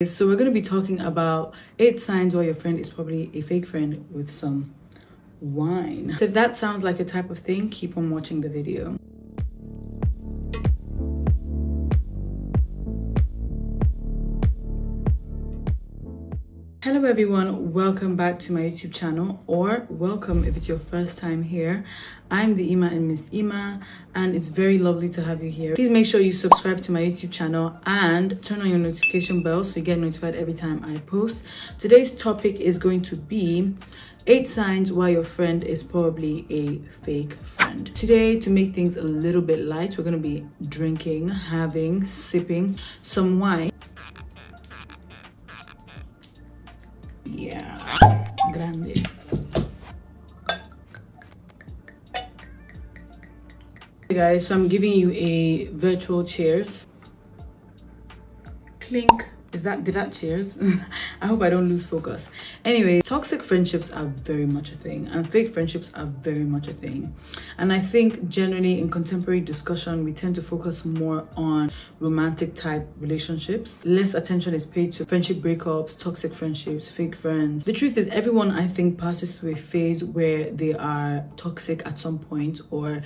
So we're going to be talking about 8 signs why your friend is probably a fake friend with some wine. So if that sounds like a type of thing, keep on watching the video. Hello everyone, welcome back to my YouTube channel, or welcome if it's your first time here. I'm the Ima and Miss Ima, and it's very lovely to have you here. Please make sure you subscribe to my YouTube channel and turn on your notification bell so you get notified every time I post. Today's topic is going to be 8 signs why your friend is probably a fake friend. Today, to make things a little bit light, we're going to be drinking, sipping some wine. Yeah, grande. Hey guys, so I'm giving you a virtual cheers. Clink. Did that cheers? I hope I don't lose focus. Anyway, toxic friendships are very much a thing, and fake friendships are very much a thing. And I think generally in contemporary discussion, we tend to focus more on romantic type relationships. Less attention is paid to friendship breakups, toxic friendships, fake friends. The truth is, everyone I think passes through a phase where they are toxic at some point or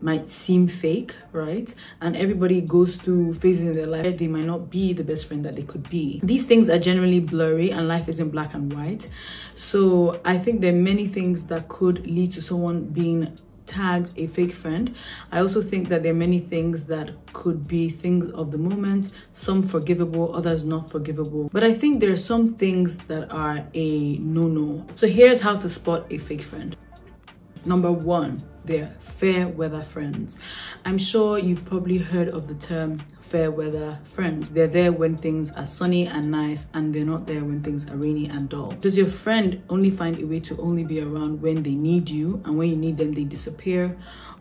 might seem fake, right? And everybody goes through phases in their life where they might not be the best friend that they could be. These things are generally blurry and life isn't black and white. So I think there are many things that could lead to someone being tagged a fake friend. I also think that there are many things that could be things of the moment, some forgivable, others not forgivable. But I think there are some things that are a no-no. So here's how to spot a fake friend. Number 1, they're fair weather friends. I'm sure you've probably heard of the term fair weather friends. They're there when things are sunny and nice, and they're not there when things are rainy and dull. Does your friend only find a way to only be around when they need you, and when you need them they disappear?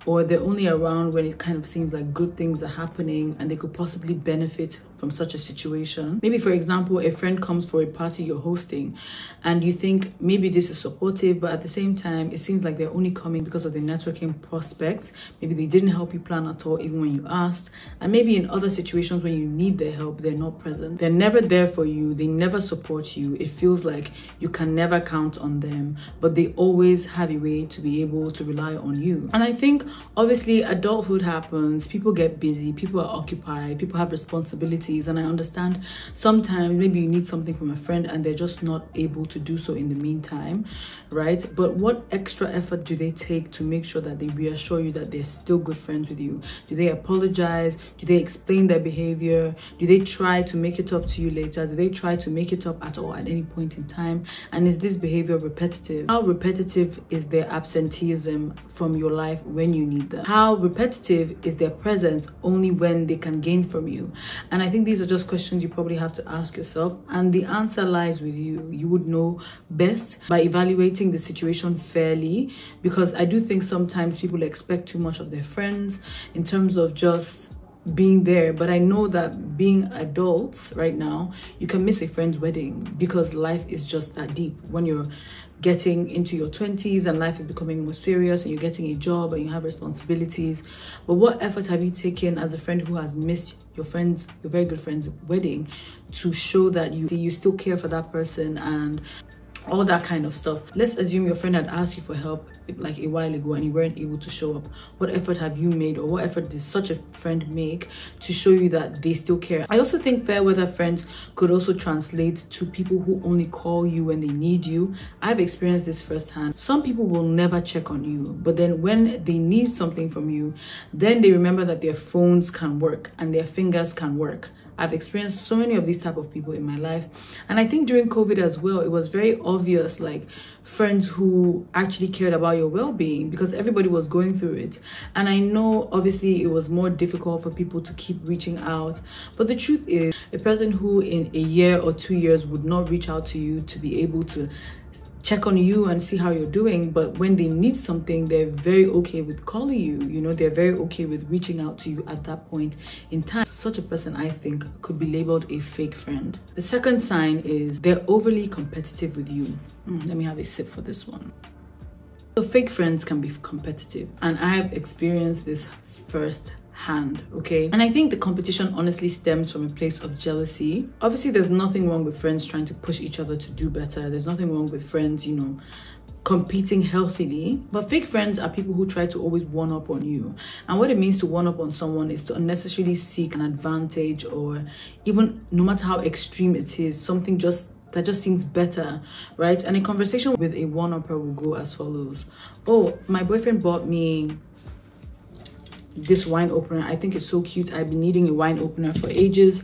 Or they're only around when it kind of seems like good things are happening and they could possibly benefit from such a situation? Maybe, for example, a friend comes for a party you're hosting and you think maybe this is supportive, but at the same time, it seems like they're only coming because of the networking prospects. Maybe they didn't help you plan at all, even when you asked. And maybe in other situations when you need their help, they're not present. They're never there for you. They never support you. It feels like you can never count on them, but they always have a way to be able to rely on you. And I think obviously adulthood happens, people get busy, people are occupied, people have responsibilities, and I understand sometimes maybe you need something from a friend and they're just not able to do so in the meantime, right? But what extra effort do they take to make sure that they reassure you that they're still good friends with you? Do they apologize? Do they explain their behavior? Do they try to make it up to you later? Do they try to make it up at all at any point in time? And is this behavior repetitive? How repetitive is their absenteeism from your life when you need them? How repetitive is their presence only when they can gain from you? And I think these are just questions you probably have to ask yourself, and the answer lies with you. You would know best by evaluating the situation fairly, because I do think sometimes people expect too much of their friends in terms of just being there. But I know that being adults right now, you can miss a friend's wedding because life is just that deep. When you're getting into your 20s and life is becoming more serious and you're getting a job and you have responsibilities, but what effort have you taken as a friend who has missed your very good friend's wedding to show that you still care for that person and all that kind of stuff? Let's assume your friend had asked you for help like a while ago and you weren't able to show up. What effort have you made, or what effort did such a friend make to show you that they still care? I also think fair weather friends could also translate to people who only call you when they need you. I've experienced this firsthand. Some people will never check on you, but then when they need something from you, then they remember that their phones can work and their fingers can work. I've experienced so many of these type of people in my life. And I think during COVID as well, it was very obvious, like friends who actually cared about your well-being, because everybody was going through it. And I know obviously it was more difficult for people to keep reaching out. But the truth is, a person who in a year or 2 years would not reach out to you to be able to check on you and see how you're doing, but when they need something, they're very okay with calling you. You know, they're very okay with reaching out to you at that point in time. Such a person, I think, could be labeled a fake friend. The second sign is they're overly competitive with you. Let me have a sip for this one. So fake friends can be competitive, and I have experienced this firsthand. hand, okay? And I think the competition honestly stems from a place of jealousy. Obviously, there's nothing wrong with friends trying to push each other to do better. There's nothing wrong with friends, you know, competing healthily. But fake friends are people who try to always one up on you. And what it means to one up on someone is to unnecessarily seek an advantage, or even, no matter how extreme it is, something that just seems better, right? And a conversation with a one-upper will go as follows. Oh, my boyfriend bought me this wine opener. I think it's so cute. I've been needing a wine opener for ages.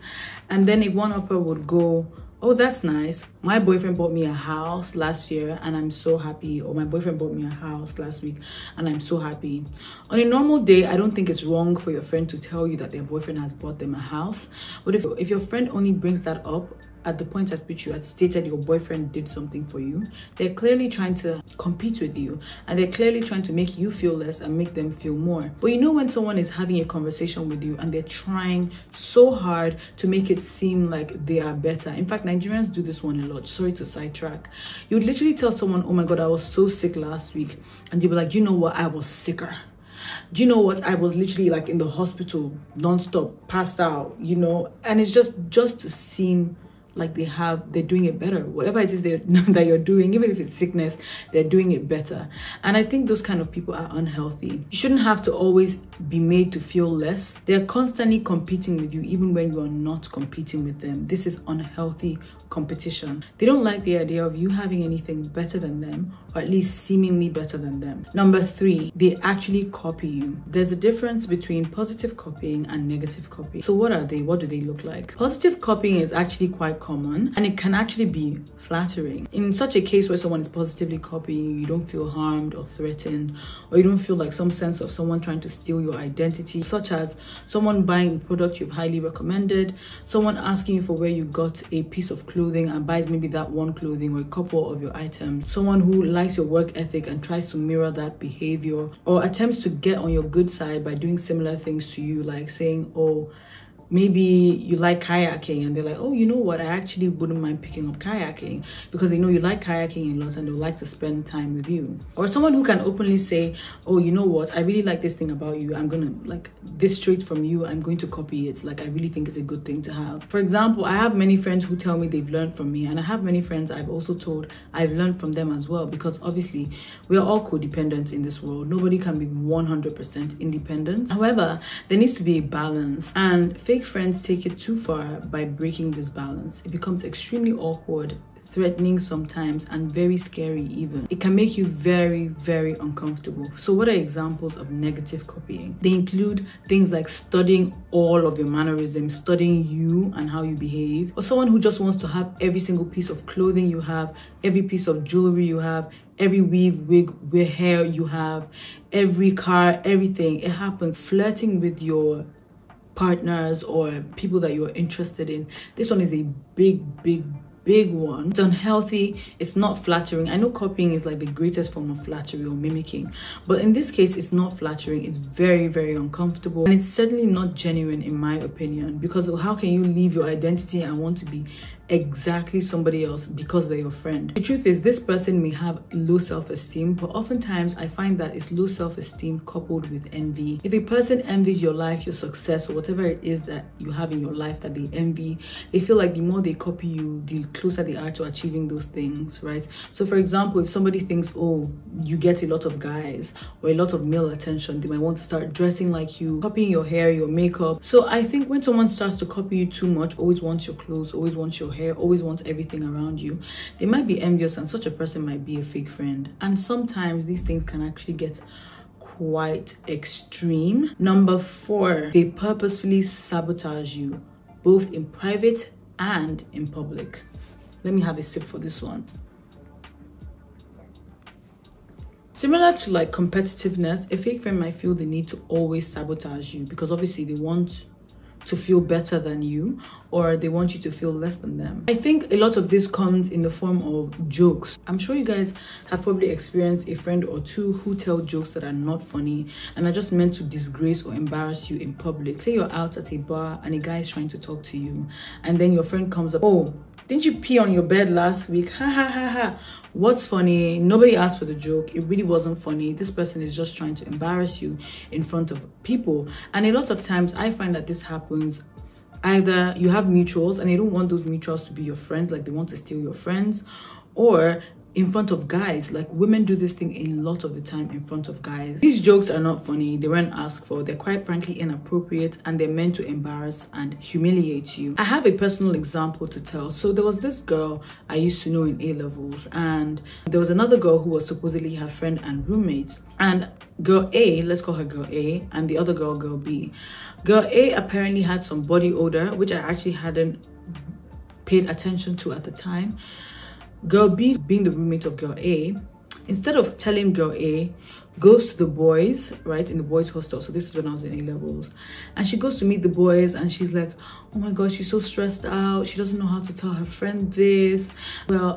And then a one-upper would go, oh, that's nice. My boyfriend bought me a house last year and I'm so happy. Or my boyfriend bought me a house last week and I'm so happy. On a normal day, I don't think it's wrong for your friend to tell you that their boyfriend has bought them a house. But if your friend only brings that up at the point at which you had stated your boyfriend did something for you, they're clearly trying to compete with you, and they're clearly trying to make you feel less and make them feel more. But you know, when someone is having a conversation with you and they're trying so hard to make it seem like they are better. In fact, Nigerians do this one a lot. Sorry to sidetrack. You would literally tell someone, oh my God, I was so sick last week. And they'll be like, you know what? I was sicker. Do you know what? I was literally like in the hospital non-stop, passed out, you know? And it's just to seem like they're doing it better. Whatever it is that you're doing, even if it's sickness, they're doing it better. And I think those kind of people are unhealthy. You shouldn't have to always be made to feel less. They're constantly competing with you, even when you are not competing with them. This is unhealthy competition. They don't like the idea of you having anything better than them, or at least seemingly better than them. Number 3, they actually copy you. There's a difference between positive copying and negative copying. So what are they? What do they look like? Positive copying is actually quite common, and it can actually be flattering. In such a case where someone is positively copying you, you don't feel harmed or threatened, or you don't feel like some sense of someone trying to steal your identity, such as someone buying a product you've highly recommended, someone asking you for where you got a piece of clothing and buys maybe that one clothing or a couple of your items, someone who likes your work ethic and tries to mirror that behavior, or attempts to get on your good side by doing similar things to you, like saying, oh, maybe you like kayaking, and they're like, oh, you know what, I actually wouldn't mind picking up kayaking, because they know you like kayaking a lot and they'll like to spend time with you. Or someone who can openly say, oh, you know what, I really like this thing about you, I'm gonna, like, this trait from you, I'm going to copy it. Like, I really think it's a good thing to have. For example, I have many friends who tell me they've learned from me, and I have many friends I've also told I've learned from them as well, because obviously we are all codependent in this world. Nobody can be 100% independent. However, there needs to be a balance, and fake friends take it too far by breaking this balance. It becomes extremely awkward, threatening sometimes, and very scary even. It can make you very, very uncomfortable. So what are examples of negative copying? They include things like studying all of your mannerisms, studying you and how you behave, or someone who just wants to have every single piece of clothing you have, every piece of jewelry you have, every weave, wig, hair you have, every car, everything. It happens. Flirting with your partners or people that you're interested in. This one is a big one. It's unhealthy. It's not flattering. I know copying is like the greatest form of flattery or mimicking, but in this case, it's not flattering. It's very, very uncomfortable, and it's certainly not genuine in my opinion, because how can you leave your identity and want to be exactly somebody else because they're your friend? The truth is, this person may have low self-esteem, but oftentimes I find that it's low self-esteem coupled with envy. If a person envies your life, your success, or whatever it is that you have in your life that they envy, they feel like the more they copy you, the closer they are to achieving those things, right? So for example, if somebody thinks, oh, you get a lot of guys or a lot of male attention, they might want to start dressing like you, copying your hair, your makeup. So I think when someone starts to copy you too much, always wants your clothes, always wants your hair, always wants everything around you, they might be envious, and such a person might be a fake friend. And sometimes these things can actually get quite extreme. Number 4, they purposefully sabotage you, both in private and in public. Let me have a sip for this one. Similar to like competitiveness, a fake friend might feel the need to always sabotage you, because obviously they want to feel better than you, or they want you to feel less than them. I think a lot of this comes in the form of jokes. I'm sure you guys have probably experienced a friend or two who tell jokes that are not funny and are just meant to disgrace or embarrass you in public. Say you're out at a bar and a guy is trying to talk to you, and then your friend comes up, "Oh, didn't you pee on your bed last week? Ha ha ha ha." What's funny? Nobody asked for the joke. It really wasn't funny. This person is just trying to embarrass you in front of people. And a lot of times I find that this happens. Either you have mutuals and they don't want those mutuals to be your friends, like they want to steal your friends, or in front of guys. Like, women do this thing a lot of the time in front of guys. These jokes are not funny, they weren't asked for, they're quite frankly inappropriate, and they're meant to embarrass and humiliate you. I have a personal example to tell. So there was this girl I used to know in A-levels, and there was another girl who was supposedly her friend and roommates, and girl A, let's call her girl A, and the other girl, girl B. Girl A apparently had some body odor, which I actually hadn't paid attention to at the time. Girl B, being the roommate of girl A, instead of telling girl A, goes to the boys, right, in the boys hostel. So this is when I was in A-levels, and she goes to meet the boys, and she's like, "Oh my god, she's so stressed out, she doesn't know how to tell her friend this. Well,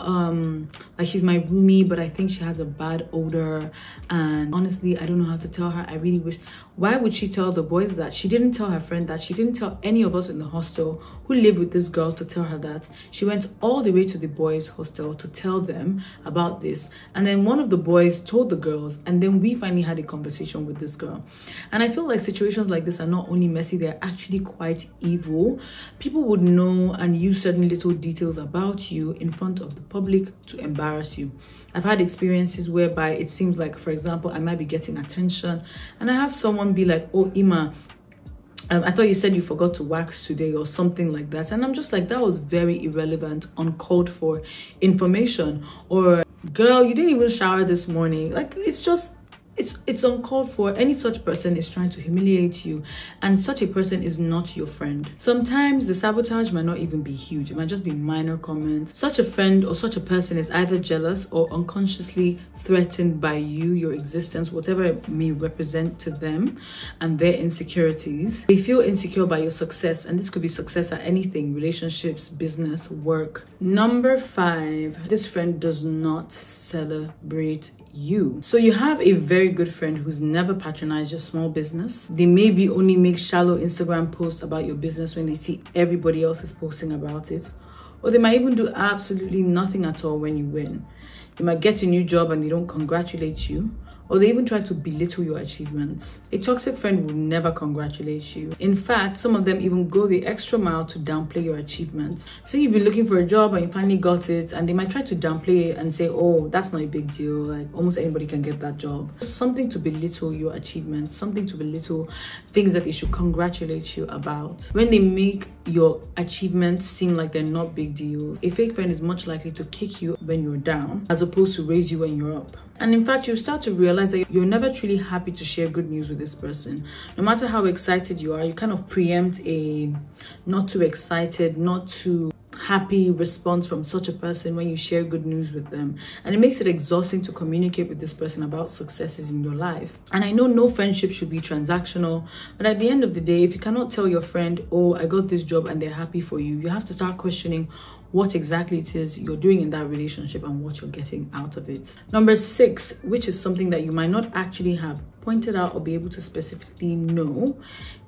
like, she's my roomie, but I think she has a bad odor, and honestly I don't know how to tell her. I really wish." Why would she tell the boys that? She didn't tell her friend that. She didn't tell any of us in the hostel who lived with this girl to tell her that. She went all the way to the boys hostel to tell them about this, and then one of the boys told the girls, and then we finally had a conversation with this girl. And I feel like situations like this are not only messy, they're actually quite evil. People would know and use certain little details about you in front of the public to embarrass you. I've had experiences whereby it seems like, for example, I might be getting attention and I have someone be like, "Oh, Ima, I thought you said you forgot to wax today," or something like that. And I'm just like, that was very irrelevant, uncalled for information. Or, "Girl, you didn't even shower this morning." Like, it's just, it's uncalled for. Any such person is trying to humiliate you, and such a person is not your friend. Sometimes the sabotage might not even be huge, it might just be minor comments. Such a friend or such a person is either jealous or unconsciously threatened by you, your existence, whatever it may represent to them, and their insecurities. They feel insecure by your success, and this could be success at anything: relationships, business, work. Number 5, this friend does not celebrate you. So you have a very good friend who's never patronized your small business. They maybe only make shallow Instagram posts about your business when they see everybody else is posting about it, or they might even do absolutely nothing at all when you win. You might get a new job and they don't congratulate you, or they even try to belittle your achievements. A toxic friend will never congratulate you. In fact, some of them even go the extra mile to downplay your achievements. So you've been looking for a job and you finally got it, and they might try to downplay it and say, "Oh, that's not a big deal, like almost anybody can get that job." Something to belittle your achievements, something to belittle things that they should congratulate you about. When they make your achievements seem like they're not big deals, a fake friend is much likely to kick you when you're down as opposed to raise you when you're up. And in fact, you start to realize that you're never truly happy to share good news with this person. No matter how excited you are, you kind of preempt a not too excited, not too happy response from such a person when you share good news with them. And it makes it exhausting to communicate with this person about successes in your life. And I know no friendship should be transactional, but at the end of the day, if you cannot tell your friend, "Oh, I got this job," and they're happy for you, you have to start questioning what exactly it is you're doing in that relationship and what you're getting out of it. Number 6, which is something that you might not actually have pointed out or be able to specifically know,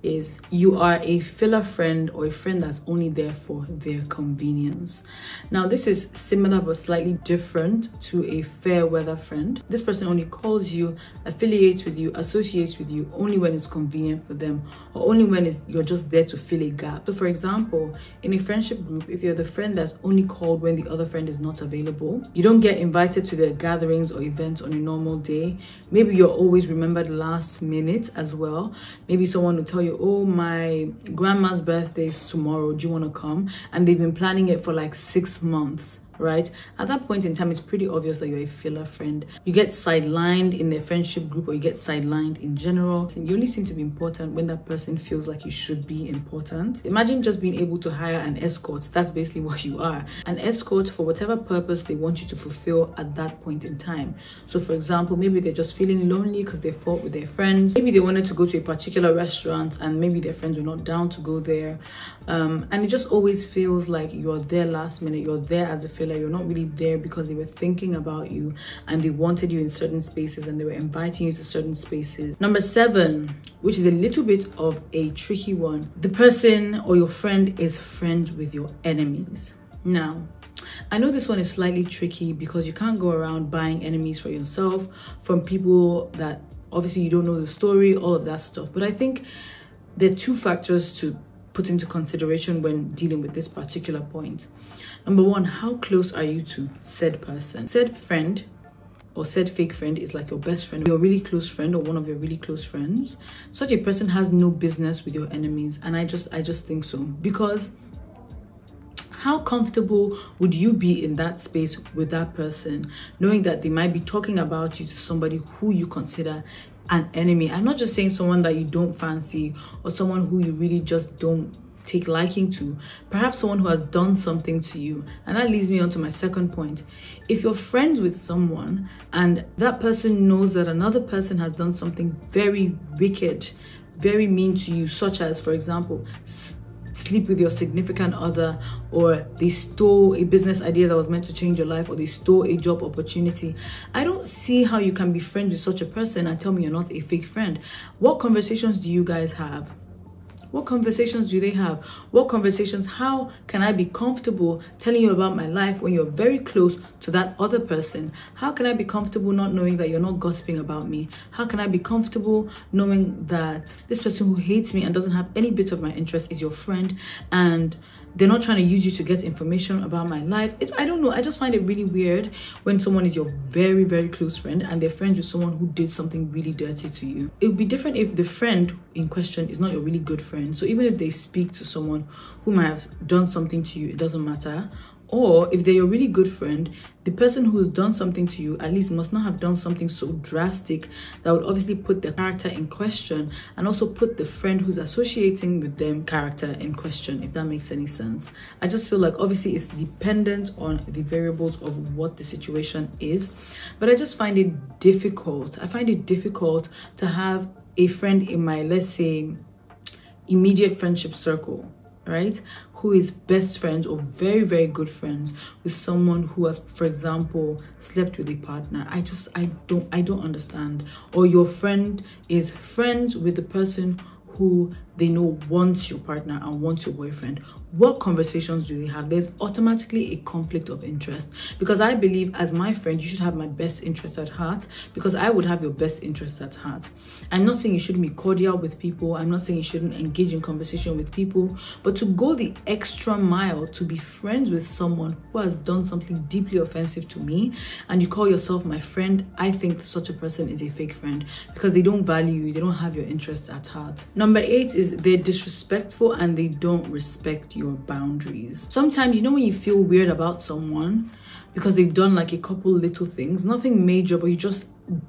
is you are a filler friend, or a friend that's only there for their convenience. Now, this is similar but slightly different to a fair weather friend. This person only calls you, affiliates with you, associates with you only when it's convenient for them, or only when you're just there to fill a gap. So for example, in a friendship group, if you're the friend that's only called when the other friend is not available, you don't get invited to their gatherings or events on a normal day, maybe you're always remembered last minute as well. Maybe someone will tell you, "Oh, my grandma's birthday is tomorrow, do you want to come?" And they've been planning it for like 6 months, right? At that point in time, it's pretty obvious that you're a filler friend. You get sidelined in their friendship group, or you get sidelined in general. And you only seem to be important when that person feels like you should be important. Imagine just being able to hire an escort. That's basically what you are. An escort for whatever purpose they want you to fulfill at that point in time. So for example, maybe they're just feeling lonely because they fought with their friends. Maybe they wanted to go to a particular restaurant and maybe their friends were not down to go there. And it just always feels like you're there last minute. You're there as a filler. You're not really there because they were thinking about you and they wanted you in certain spaces and they were inviting you to certain spaces. Number 7, which is a little bit of a tricky one. The person or your friend is friends with your enemies. Now, I know this one is slightly tricky because you can't go around buying enemies for yourself from people that obviously you don't know the story, all of that stuff. But I think there are 2 factors to put into consideration when dealing with this particular point. Number 1, how close are you to said person? Said friend or said fake friend is like your best friend, your really close friend, or one of your really close friends. Such a person has no business with your enemies, and I just think so. Because how comfortable would you be in that space with that person, knowing that they might be talking about you to somebody who you consider an enemy? I'm not just saying someone that you don't fancy or someone who you really just don't take liking to, perhaps someone who has done something to you. And that leads me on to my second point. If you're friends with someone and that person knows that another person has done something very wicked, very mean to you, such as, for example, sleep with your significant other, or they stole a business idea that was meant to change your life, or they stole a job opportunity, I don't see how you can be friends with such a person and tell me you're not a fake friend. What conversations do you guys have? What conversations do they have? What conversations? How can I be comfortable telling you about my life when you're very close to that other person? How can I be comfortable not knowing that you're not gossiping about me? How can I be comfortable knowing that this person who hates me and doesn't have any bit of my interest is your friend, and they're not trying to use you to get information about my life? I don't know. I just find it really weird when someone is your very, very close friend and they're friends with someone who did something really dirty to you. It would be different if the friend in question is not your really good friend. So even if they speak to someone who might have done something to you, it doesn't matter. Or if they're your really good friend, the person who's done something to you at least must not have done something so drastic that would obviously put their character in question, and also put the friend who's associating with them character in question, if that makes any sense. I just feel like obviously it's dependent on the variables of what the situation is, but I just find it difficult. I find it difficult to have a friend in my, let's say, immediate friendship circle, right, who is best friends or very, very good friends with someone who has, for example, slept with a partner. I don't understand. Or your friend is friends with the person who they know wants your partner and wants your boyfriend. What conversations do they have? There's automatically a conflict of interest, because I believe as my friend, you should have my best interest at heart, because I would have your best interest at heart. I'm not saying you shouldn't be cordial with people. I'm not saying you shouldn't engage in conversation with people, but to go the extra mile to be friends with someone who has done something deeply offensive to me and you call yourself my friend, I think such a person is a fake friend, because they don't value you. They don't have your interests at heart. Number 8 is they're disrespectful and they don't respect your boundaries. Sometimes, you know, when you feel weird about someone because they've done like a couple little things, nothing major, but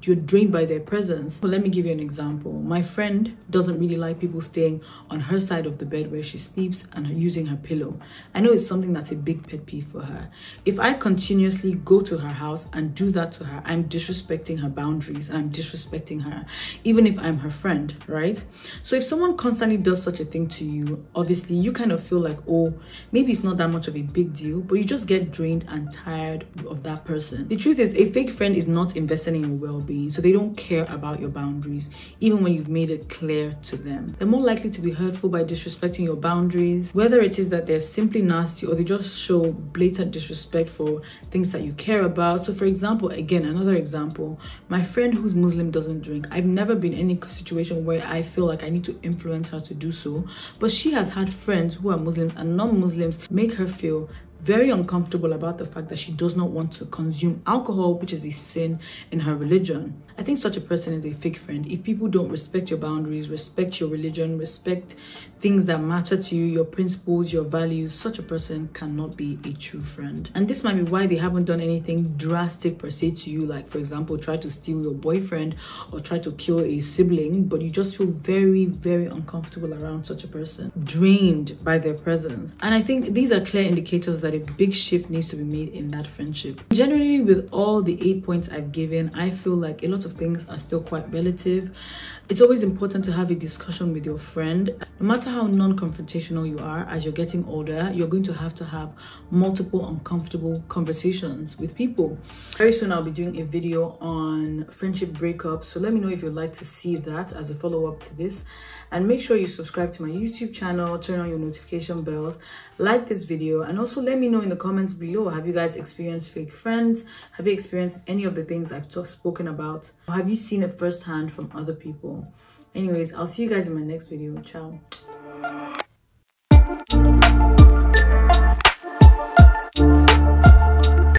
you're drained by their presence. So let me give you an example. My friend doesn't really like people staying on her side of the bed where she sleeps and using her pillow. I know it's something that's a big pet peeve for her. If I continuously go to her house and do that to her, I'm disrespecting her boundaries and I'm disrespecting her, even if I'm her friend, right? So if someone constantly does such a thing to you, obviously you kind of feel like, oh, maybe it's not that much of a big deal, but you just get drained and tired of that person. The truth is, a fake friend is not invested in your well-being, so they don't care about your boundaries, even when you've made it clear to them. They're more likely to be hurtful by disrespecting your boundaries, whether it is that they're simply nasty or they just show blatant disrespect for things that you care about. So for example, again, another example, my friend who's Muslim doesn't drink. I've never been in any situation where I feel like I need to influence her to do so, but she has had friends who are Muslims and non-Muslims make her feel very uncomfortable about the fact that she does not want to consume alcohol, which is a sin in her religion. I think such a person is a fake friend. If people don't respect your boundaries, respect your religion, respect things that matter to you, your principles, your values, such a person cannot be a true friend. And this might be why they haven't done anything drastic per se to you, like for example, try to steal your boyfriend or try to kill a sibling, but you just feel very, very uncomfortable around such a person, drained by their presence. And I think these are clear indicators that a big shift needs to be made in that friendship. Generally, with all the 8 points I've given, I feel like a lot of things are still quite relative. It's always important to have a discussion with your friend. No matter how non-confrontational you are, as you're getting older, you're going to have multiple uncomfortable conversations with people. Very soon I'll be doing a video on friendship breakups, so let me know if you'd like to see that as a follow-up to this. And make sure you subscribe to my YouTube channel, turn on your notification bells, like this video, and also let me know in the comments below, have you guys experienced fake friends? Have you experienced any of the things I've spoken about? Or have you seen it firsthand from other people? Anyways, I'll see you guys in my next video. Ciao.